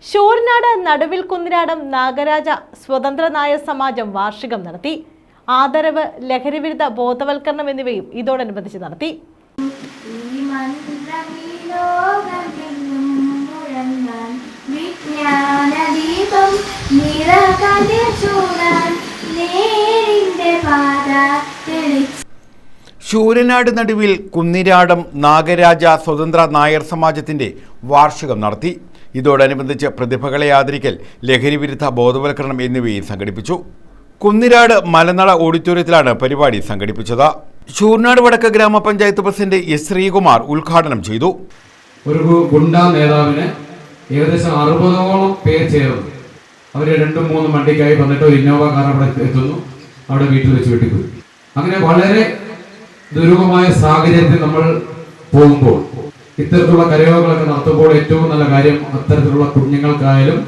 ശൂരനാട് നടുവിൽ കുന്നിരാടം നാഗരാജ സ്വതന്ത്ര നായർ സമാജം വാർഷികം നടത്തി. ആദരവ്, ലഹരിവിരുദ്ധ ബോധവൽക്കരണം എന്നിവയും ഇതോടനുബന്ധിച്ച് നടത്തി. ശൂരനാട് നടുവിൽ കുന്നിരാടം നാഗരാജ സ്വതന്ത്ര നായർ സമാജത്തിന്റെ വാർഷികം നടത്തി. ഇതോടനുബന്ധിച്ച് പ്രതിഭകളെ ആദരിക്കൽ, ലഹരിവിരുദ്ധ ബോധവൽക്കരണം എന്നിവയും സംഘടിപ്പിച്ചു. കുന്നിരാട് മലനട ഓഡിറ്റോറിയത്തിലാണ് പരിപാടി സംഘടിപ്പിച്ചത്. ശൂരനാട് വടക്ക് ഗ്രാമപഞ്ചായത്ത് പ്രസിഡന്റ് എസ് ശ്രീകുമാർ ഉദ്ഘാടനം ചെയ്തു. ഒരു ഗുണ്ടാ നേതാവിന് ഏകദേശം 60ഓളം പേര് ചേർന്നു. അവർ 2-3 വണ്ടിക്കായി വന്നിട്ട് ഒരു ഇന്നോവ കാർ അവിടെ എത്തുന്നു. അവിടെ വീട്ടിൽ വെച്ച് വെട്ടിപ്പോയി. അങ്ങനെ വളരെ ദുരൂഹമായ സാഹചര്യത്തിൽ നമ്മൾ പോകുമ്പോൾ, ഇത്തരത്തിലുള്ള കരയോഗങ്ങളൊക്കെ നടത്തുമ്പോൾ ഏറ്റവും നല്ല കാര്യം അത്തരത്തിലുള്ള കുഞ്ഞുങ്ങൾക്കായാലും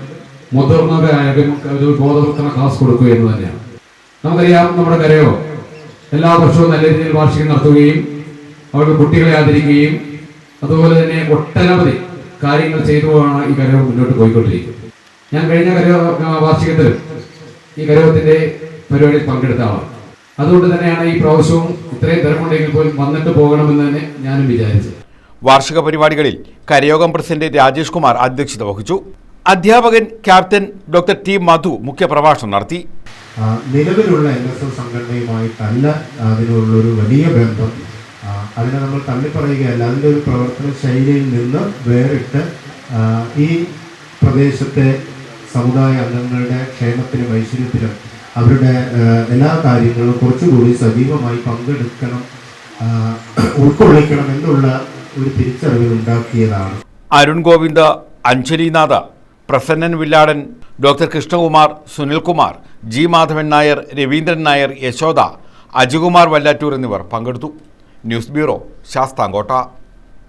മുതിർന്നവരായാലും ഒരു ബോധവൽക്കരണ ക്ലാസ് കൊടുക്കുക എന്ന് തന്നെയാണ്. നമുക്കറിയാം, നമ്മുടെ കരയോഗം എല്ലാ വർഷവും നല്ല രീതിയിൽ വാർഷികം നടത്തുകയും അവർക്ക് കുട്ടികളെ ആദരിക്കുകയും അതുപോലെ തന്നെ ഒട്ടനവധി കാര്യങ്ങൾ ചെയ്തുകൊണ്ടാണ് ഈ കരയോഗം മുന്നോട്ട് പോയിക്കൊണ്ടിരിക്കുന്നത്. ഞാൻ കഴിഞ്ഞ വാർഷികത്തിലും ഈ കരയോഗത്തിന്റെ പരിപാടിയിൽ പങ്കെടുത്ത ആളാണ്. അതുകൊണ്ട് തന്നെയാണ് ഈ പ്രാവശ്യവും ഇത്രയും തിരക്കുണ്ടെങ്കിൽ പോലും വന്നിട്ട് പോകണമെന്ന് തന്നെ ഞാനും വിചാരിച്ചു. വാർഷിക പരിപാടികളിൽ കരയോഗം പ്രസിഡന്റ് രാജേഷ് കുമാർ അധ്യക്ഷത വഹിച്ചു. അധ്യാപകൻ ക്യാപ്റ്റൻ ഡോക്ടർ ടി മധു മുഖ്യപ്രഭാഷണം നടത്തി. നിലവിലുള്ള NSS സംഘടനയുമായിട്ടല്ല അതിനുള്ളൊരു വലിയ ബന്ധം. അതിനെ നമ്മൾ തള്ളിപ്പറയുകയല്ല. അതിൻ്റെ ഒരു പ്രവർത്തന ശൈലിയിൽ നിന്ന് വേറിട്ട് ഈ പ്രദേശത്തെ സമുദായ അംഗങ്ങളുടെ ക്ഷേമത്തിനും ഐശ്വര്യത്തിനും അവരുടെ എല്ലാ കാര്യങ്ങളും കുറച്ചുകൂടി സജീവമായി പങ്കെടുക്കണം, ഉൾക്കൊള്ളിക്കണം എന്നുള്ള ഒരു തിരിച്ചറിവ് ഉണ്ടാക്കിയതാണ്. അരുൺ ഗോവിന്ദ്, അഞ്ജലിനാഥ, പ്രസന്നൻ വില്ലാടൻ, ഡോക്ടർ കൃഷ്ണകുമാർ, സുനിൽകുമാർ, ജി മാധവൻ നായർ, രവീന്ദ്രൻ നായർ, യശോദ, അജുകുമാർ വല്ലാറ്റൂർ എന്നിവർ പങ്കെടുത്തു. News bureau, Sasthamkotta.